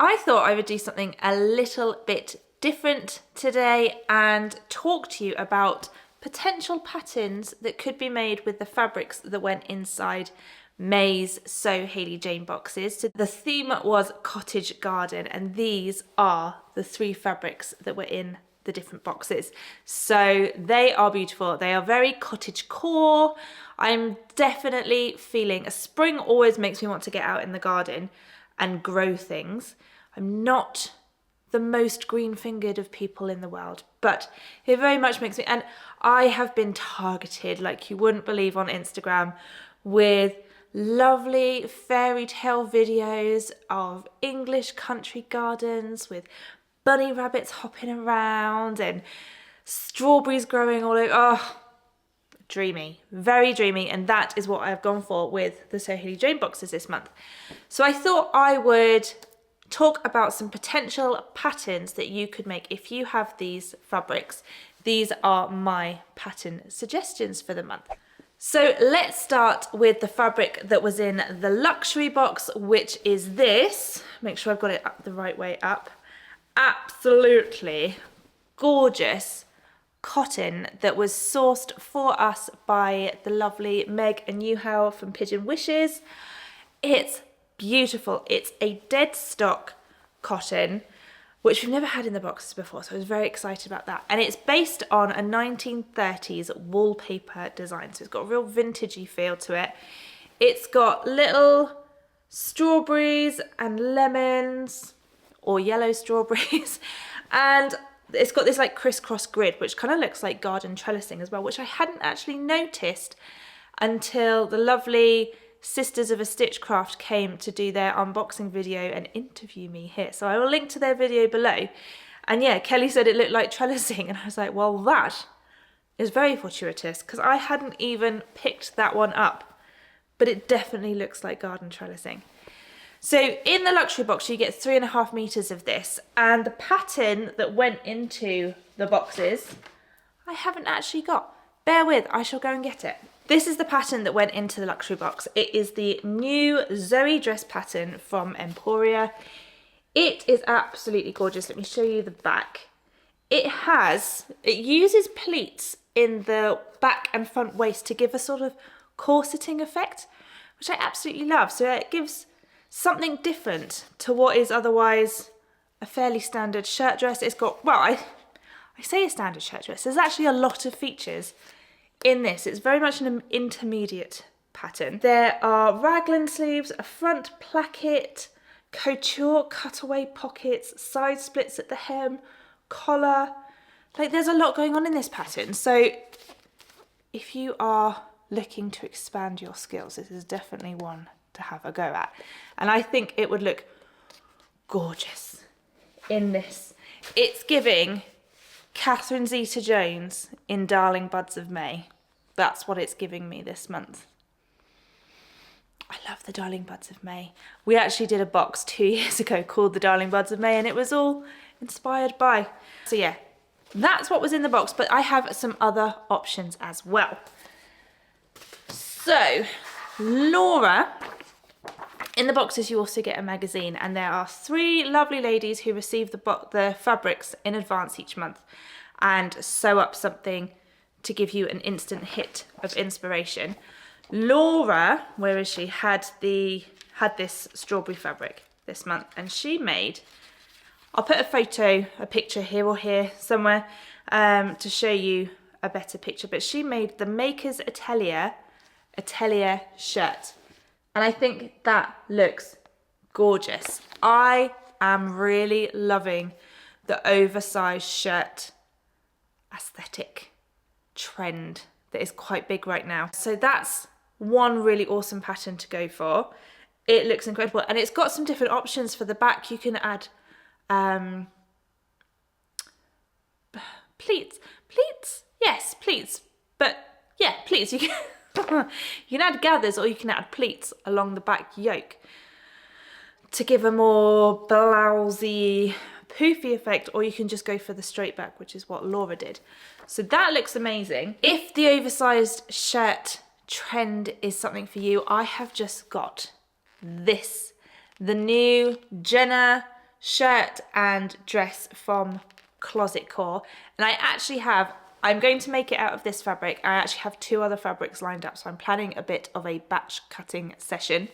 I thought I would do something a little bit different today and talk to you about potential patterns that could be made with the fabrics that went inside May's SewHayleyJane boxes. So the theme was cottage garden, and these are the 3 fabrics that were in the different boxes. So they are beautiful. They are very cottage core. I'm definitely feeling a spring always makes me want to get out in the garden and grow things. I'm not the most green-fingered of people in the world, but it very much makes me, and I have been targeted like you wouldn't believe on Instagram with lovely fairy tale videos of English country gardens with bunny rabbits hopping around and strawberries growing all over. Oh, dreamy, very dreamy, and that is what I've gone for with the SewHayleyJane boxes this month. So I thought I would talk about some potential patterns that you could make if you have these fabrics. These are my pattern suggestions for the month. So let's start with the fabric that was in the luxury box, which is this. Make sure I've got it up the right way up. Absolutely gorgeous cotton that was sourced for us by the lovely Meg and Newhow from Pigeon Wishes. It's beautiful. It's a dead stock cotton, which we've never had in the boxes before, so I was very excited about that. And it's based on a 1930s wallpaper design, so it's got a real vintagey feel to it. It's got little strawberries and lemons, or yellow strawberries, and it's got this like crisscross grid, which kind of looks like garden trellising as well, which I hadn't actually noticed until the lovely Sisters of a Stitchcraft came to do their unboxing video and interview me here. So I will link to their video below. And yeah, Kelly said it looked like trellising, and I was like, well, that is very fortuitous because I hadn't even picked that one up, but it definitely looks like garden trellising. So in the luxury box, you get 3.5 meters of this, and the pattern that went into the boxes, I haven't actually got. Bear with, I shall go and get it. This is the pattern that went into the luxury box. It is the new Zoe dress pattern from Emporia. It is absolutely gorgeous. Let me show you the back. It uses pleats in the back and front waist to give a sort of corseting effect, which I absolutely love. So it gives something different to what is otherwise a fairly standard shirt dress. It's got, well, I say a standard shirt dress. There's actually a lot of features in this. It's very much an intermediate pattern. There are raglan sleeves, a front placket, couture cutaway pockets, side splits at the hem, collar. Like, there's a lot going on in this pattern. So if you are looking to expand your skills, this is definitely one to have a go at. And I think it would look gorgeous in this. It's giving Catherine Zeta-Jones in Darling Buds of May. That's what it's giving me this month. I love the Darling Buds of May. We actually did a box 2 years ago called the Darling Buds of May, and it was all inspired by. So yeah, that's what was in the box, but I have some other options as well. So Laura, in the boxes you also get a magazine, and there are 3 lovely ladies who receive the fabrics in advance each month and sew up something to give you an instant hit of inspiration. Laura, where is she, had this strawberry fabric this month, and she made, I'll put a picture here or here somewhere to show you a better picture, but she made the Maker's Atelier shirt. And I think that looks gorgeous. I am really loving the oversized shirt aesthetic trend that is quite big right now. So that's one really awesome pattern to go for. It looks incredible, and it's got some different options for the back. You can add pleats. Yes, pleats. But yeah, pleats. You can add gathers, or you can add pleats along the back yoke to give a more blousey, poofy effect, or you can just go for the straight back, which is what Laura did. So that looks amazing. If the oversized shirt trend is something for you, I have just got this, the new Jenna shirt and dress from Closet Core, and I actually have, I'm going to make it out of this fabric. I actually have 2 other fabrics lined up, so I'm planning a bit of a batch cutting session.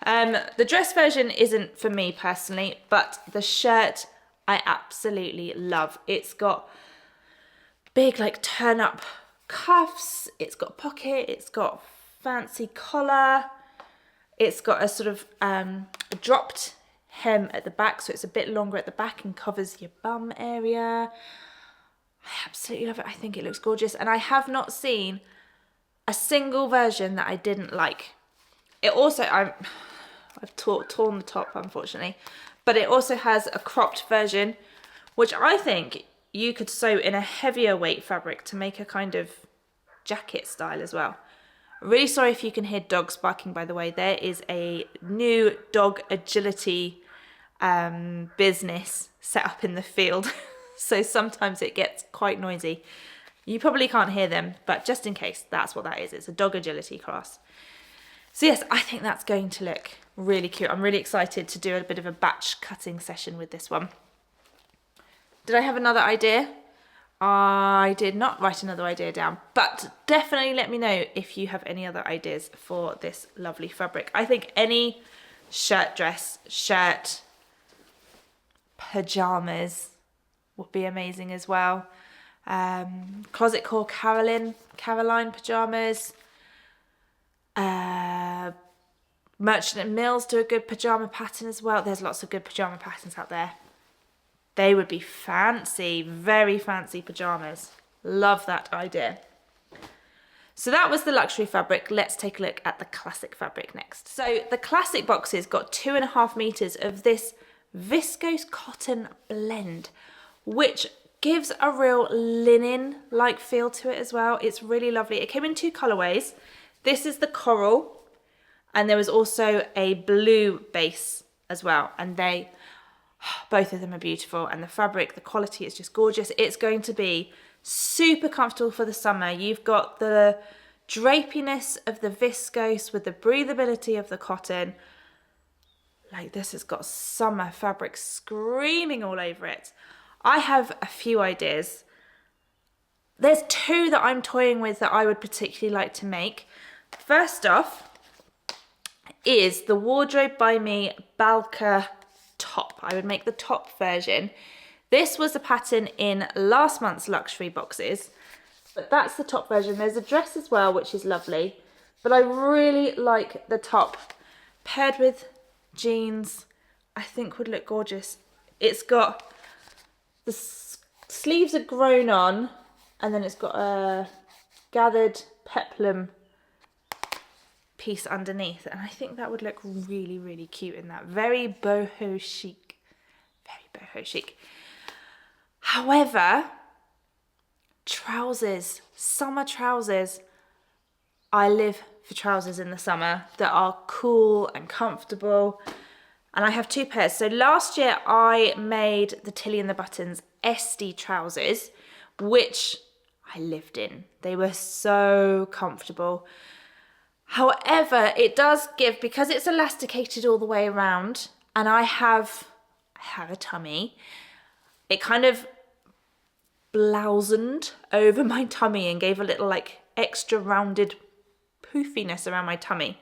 The dress version isn't for me personally, but the shirt I absolutely love. It's got big like turn up cuffs, it's got pocket, it's got fancy collar, it's got a sort of a dropped hem at the back, so it's a bit longer at the back and covers your bum area. I absolutely love it. I think it looks gorgeous, and I have not seen a single version that I didn't like. It also, I've torn the top unfortunately, but it also has a cropped version, which I think you could sew in a heavier weight fabric to make a kind of jacket style as well. Really sorry if you can hear dogs barking, by the way. There is a new dog agility business set up in the field. So sometimes it gets quite noisy. You probably can't hear them, but just in case, that's what that is. It's a dog agility class. So yes, I think that's going to look really cute. I'm really excited to do a bit of a batch cutting session with this one. Did I have another idea? I did not write another idea down, but definitely let me know if you have any other ideas for this lovely fabric. I think any shirt, dress, shirt, pajamas would be amazing as well. Closet Core Caroline pajamas. Merchant and Mills do a good pajama pattern as well. There's lots of good pajama patterns out there. They would be fancy, very fancy pajamas. Love that idea. So that was the luxury fabric. Let's take a look at the classic fabric next. So the classic boxes got 2.5 meters of this viscose cotton blend, which gives a real linen-like feel to it as well. It's really lovely. It came in 2 colorways. This is the coral, and there was also a blue base as well, and both of them are beautiful, and the fabric, the quality is just gorgeous. It's going to be super comfortable for the summer. You've got the drapiness of the viscose with the breathability of the cotton. Like, this has got summer fabric screaming all over it. I have a few ideas. There's 2 that I'm toying with that I would particularly like to make. First off is the Wardrobe by Me Balka top. I would make the top version. This was a pattern in last month's luxury boxes, but that's the top version. There's a dress as well, which is lovely, but I really like the top paired with jeans. I think would look gorgeous. It's got the sleeves are grown on, and then it's got a gathered peplum piece underneath, and I think that would look really, really cute in that. Very boho chic. Very boho chic. However, trousers, summer trousers. I live for trousers in the summer that are cool and comfortable, and I have 2 pairs. So last year I made the Tilly and the Buttons SD trousers, which I lived in. They were so comfortable. However, it does give, because it's elasticated all the way around, and I have a tummy, it kind of blousened over my tummy and gave a little like extra rounded poofiness around my tummy,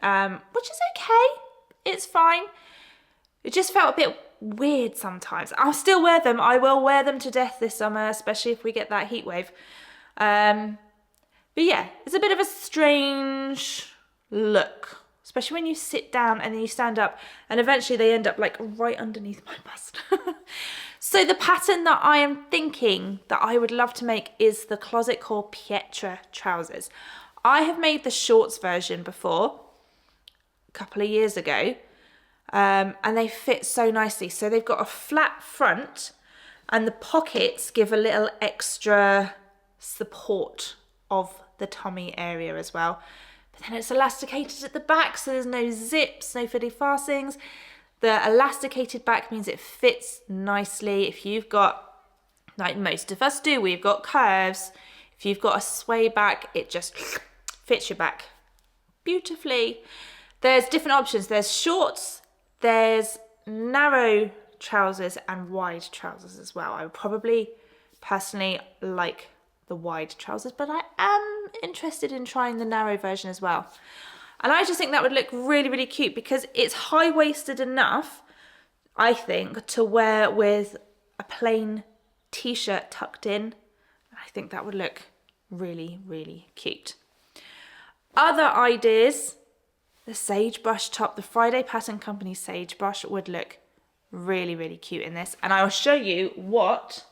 which is okay. It's fine. It just felt a bit weird sometimes. I'll still wear them. I will wear them to death this summer, especially if we get that heat wave. But yeah, it's a bit of a strange look, especially when you sit down and then you stand up, and eventually they end up like right underneath my bust. So the pattern that I am thinking that I would love to make is the Closet Core Pietra trousers. I have made the shorts version before, a couple of years ago, and they fit so nicely. So they've got a flat front, and the pockets give a little extra support of the tummy area as well. But then it's elasticated at the back, so there's no zips, no fiddly fastings. The elasticated back means it fits nicely. If you've got, like most of us do, we've got curves. If you've got a sway back, it just fits your back beautifully. There's different options. There's shorts, there's narrow trousers and wide trousers as well. I would probably personally like the wide trousers, but I am interested in trying the narrow version as well. And I just think that would look really, really cute because it's high-waisted enough, I think, to wear with a plain t-shirt tucked in. I think that would look really, really cute. Other ideas, the sagebrush top, the Friday Pattern Company sagebrush would look really, really cute in this. And I will show you what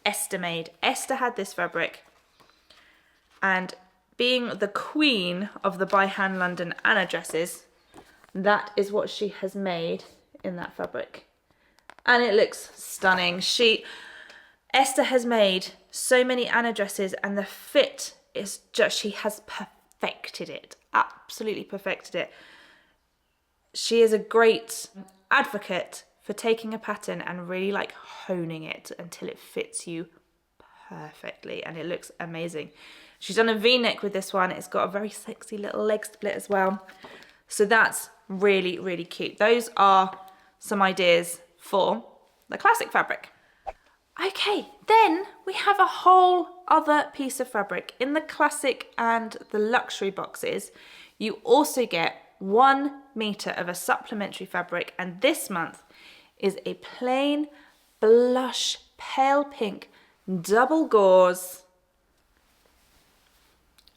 Esther made. Esther had this fabric, and being the queen of the by hand London Anna dresses, that is what she has made in that fabric. And it looks stunning. Esther has made so many Anna dresses, and the fit is just, she has perfected it, absolutely perfected it. She is a great advocate for taking a pattern and really like honing it until it fits you perfectly, and it looks amazing. She's done a V-neck with this one. It's got a very sexy little leg split as well. So that's really, really cute. Those are some ideas for the classic fabric. Okay, then we have a whole other piece of fabric. In the classic and the luxury boxes, you also get 1 meter of a supplementary fabric, and this month is a plain blush pale pink double gauze.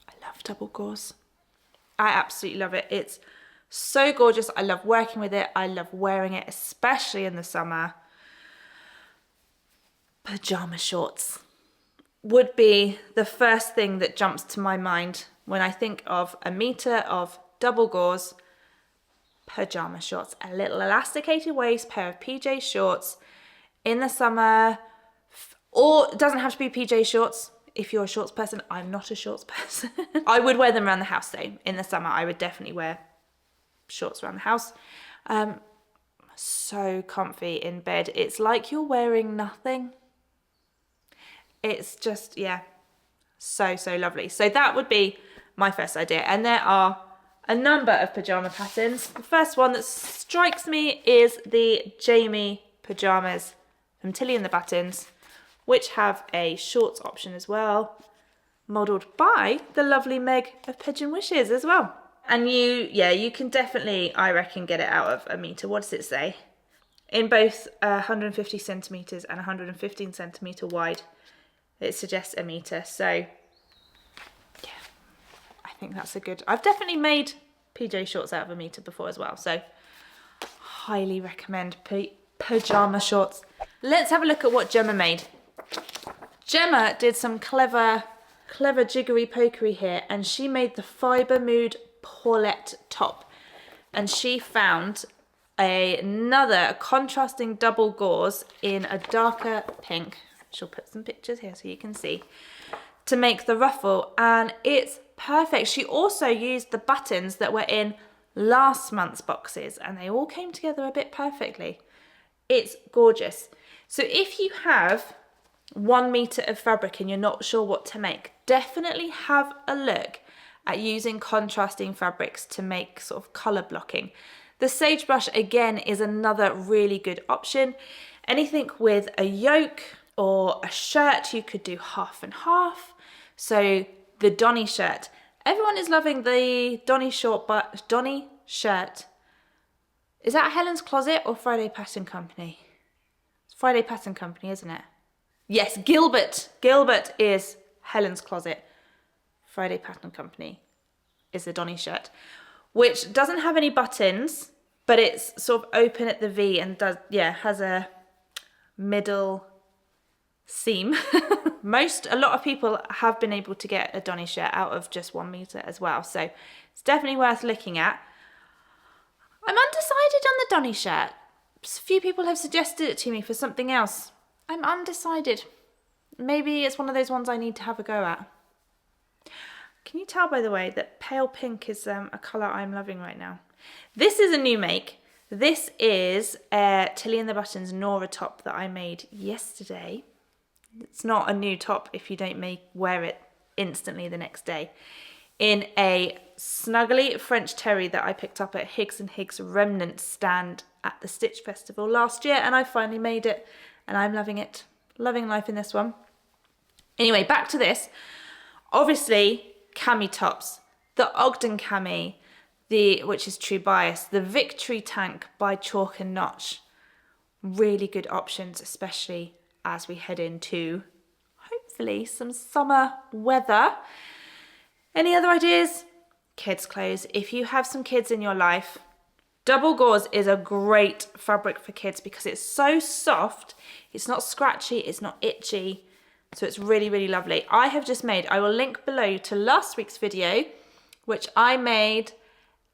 I love double gauze. I absolutely love it. It's so gorgeous. I love working with it. I love wearing it, especially in the summer. Pajama shorts would be the first thing that jumps to my mind when I think of a meter of double gauze pajama shorts. A little elasticated waist, pair of PJ shorts in the summer, or it doesn't have to be PJ shorts if you're a shorts person. I'm not a shorts person. I would wear them around the house though. In the summer, I would definitely wear shorts around the house. So comfy in bed. It's like you're wearing nothing. It's just, yeah, so lovely. So that would be my first idea. And there are a number of pajama patterns. The first one that strikes me is the Jamie pajamas from Tilly and the Buttons, which have a shorts option as well, modelled by the lovely Meg of Pigeon Wishes as well. And you can definitely, I reckon, get it out of a meter. What does it say? In both 150 centimetres and 115 centimetre wide, it suggests a meter. So yeah, I think that's a good, I've definitely made PJ shorts out of a meter before as well. So highly recommend pajama shorts. Let's have a look at what Gemma made. Gemma did some clever jiggery pokery here, and she made the Fibre Mood Paulette top. And she found another contrasting double gauze in a darker pink. She'll put some pictures here so you can see, to make the ruffle, and it's perfect. She also used the buttons that were in last month's boxes, and they all came together a bit perfectly. It's gorgeous. So if you have 1 meter of fabric and you're not sure what to make, definitely have a look at using contrasting fabrics to make sort of colour blocking. The sagebrush again is another really good option. Anything with a yoke or a shirt, you could do half and half. So the Donny shirt, everyone is loving the Donny shirt. Is that Helen's Closet or Friday Pattern Company? It's Friday Pattern Company, isn't it? Yes, Gilbert. Gilbert is Helen's Closet. Friday Pattern Company is the Donny shirt, which doesn't have any buttons, but it's sort of open at the V and has a middle seam. A lot of people have been able to get a Donny shirt out of just 1 meter as well, so it's definitely worth looking at. I'm undecided on the Donny shirt. A few people have suggested it to me for something else. I'm undecided. Maybe it's one of those ones I need to have a go at. Can you tell, by the way, that pale pink is a colour I'm loving right now? This is a new make. This is Tilly and the Buttons Nora top that I made yesterday. It's not a new top if you don't wear it instantly the next day. in a snuggly French terry that I picked up at Higgs and Higgs remnant stand at the Stitch Festival last year, and I finally made it and I'm loving it. Loving life in this one. Anyway, back to this. Obviously, cami tops. The Ogden cami, which is True Bias, the Victory Tank by Chalk and Notch. Really good options, especially as we head into hopefully some summer weather. Any other ideas? Kids clothes. If you have some kids in your life, double gauze is a great fabric for kids because it's so soft. It's not scratchy, it's not itchy. So it's really, really lovely. I will link below to last week's video, which I made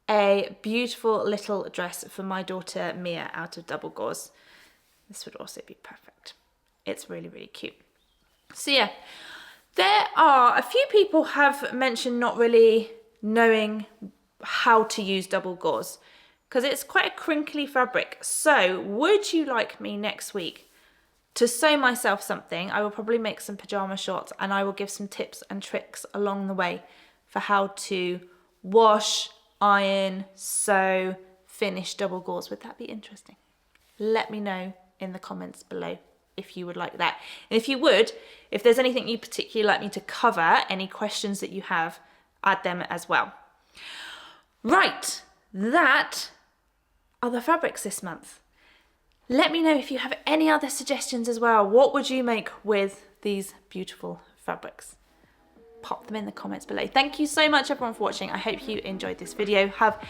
a beautiful little dress for my daughter Mia out of double gauze. This would also be perfect. It's really, really cute. So yeah, there are a few people have mentioned not really knowing how to use double gauze because it's quite a crinkly fabric. So would you like me next week to sew myself something? I will probably make some pajama shorts and I will give some tips and tricks along the way for how to wash, iron, sew, finish double gauze. Would that be interesting? Let me know in the comments below if you would like that. And if there's anything you particularly like me to cover, any questions that you have, add them as well. Right, that are the fabrics this month. Let me know if you have any other suggestions as well. What would you make with these beautiful fabrics? Pop them in the comments below. Thank you so much everyone for watching. I hope you enjoyed this video. Have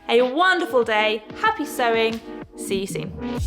a wonderful day. Happy sewing. See you soon.